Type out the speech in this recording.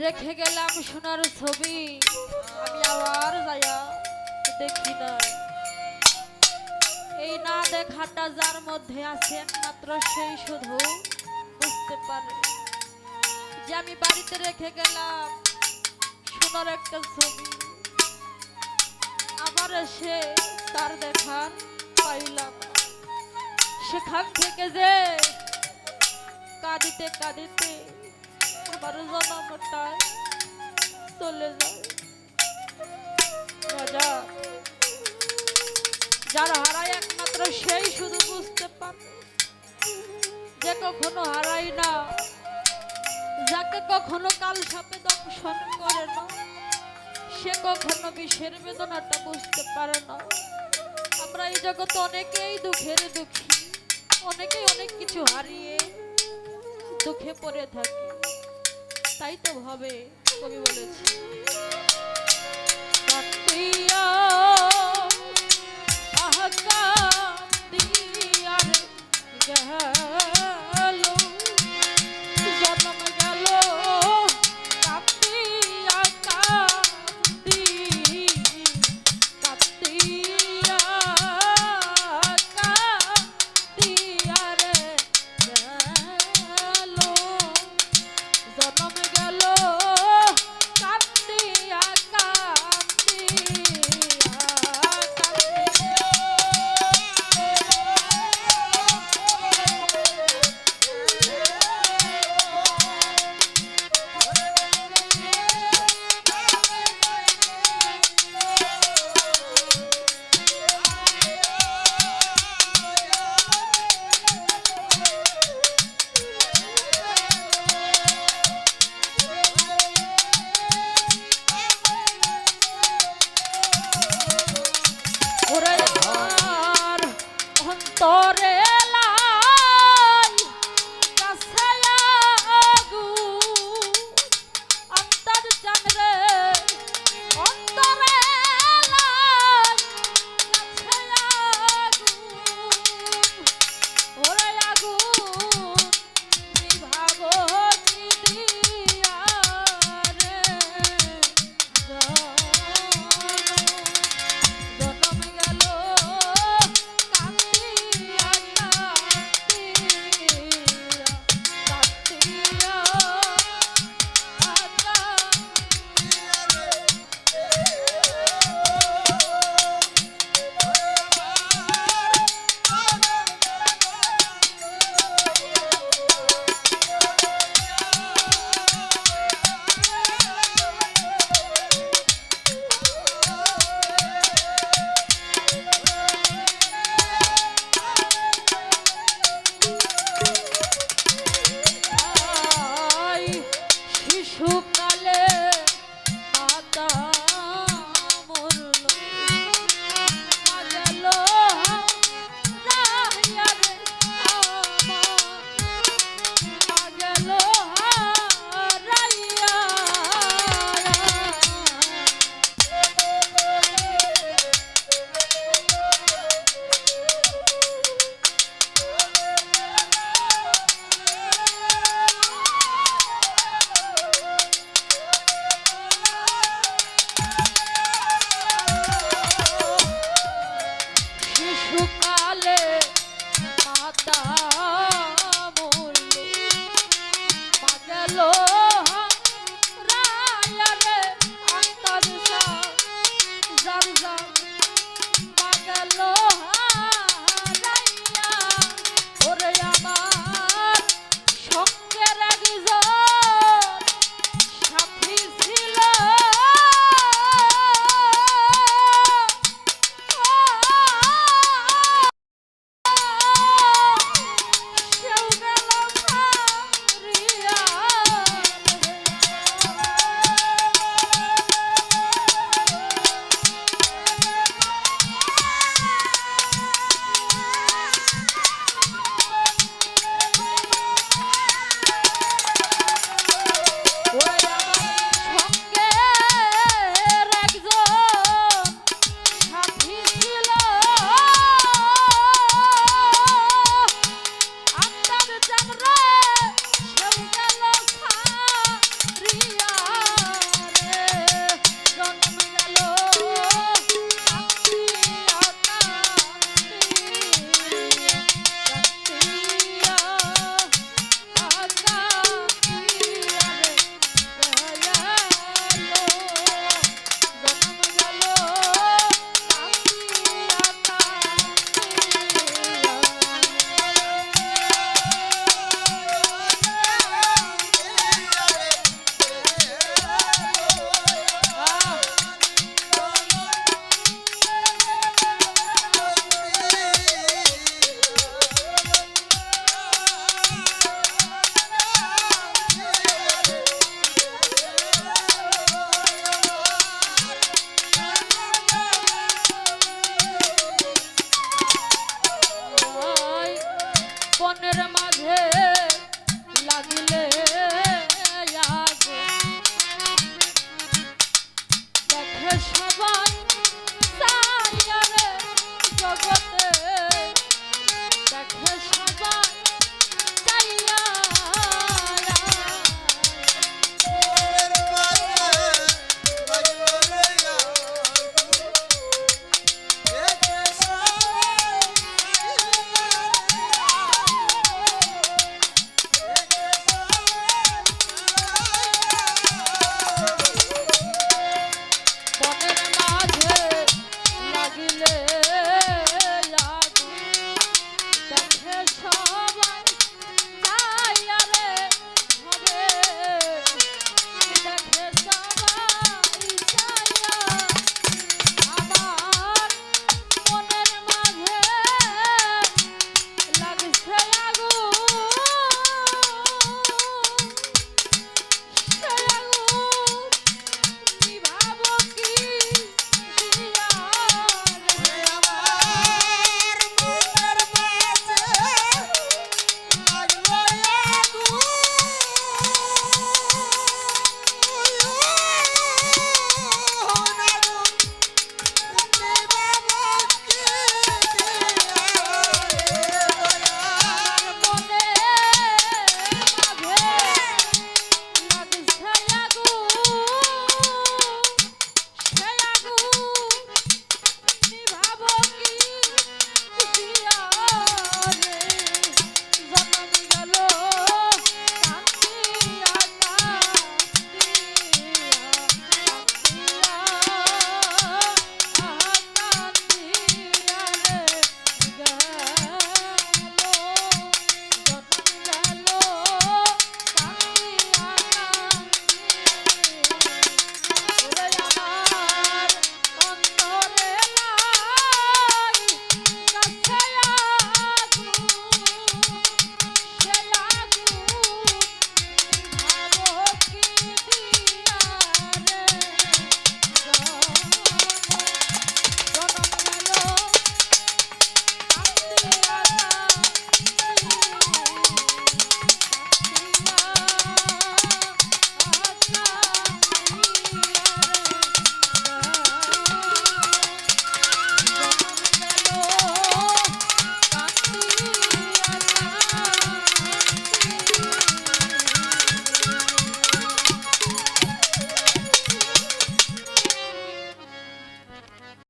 রেখে গেলাম সোনার ছবি, আমি আবার যাইয়া দেখি নাই। এই না দেখাটা যার মধ্যে আছে একমাত্র সেই শুধু বুঝতে পারে যে আমি বাড়িতে রেখে গেলাম সোনার একটা ছবি, আবার এসে তার দেখার পাইলাম না। সেখান থেকে যে কাঁদিতে কাঁদিতে আমার জনমটায় চলে যায়। রাজা যারা হারায় একমাত্র সেই শুধু বুঝতে পারে, যে কখনো হারাই না, যাকে কখনো কাল সাপে দংশন করে না, সে কখনো বিষের বেদনাটা বুঝতে পারে না। আমরা এই জগতে অনেকেই দুঃখের দুঃখী, অনেকেই অনেক কিছু হারিয়ে দুঃখে পড়ে থাকি। তাই তো ভাবে কবি বলেছে, তরে লাই কাছে আগুন অন্তর চাঁদরে অন্তরে লাই কাছে আগুন ওরে আগুন নিভাবো কি দিয়া রে জনম গেল সুখ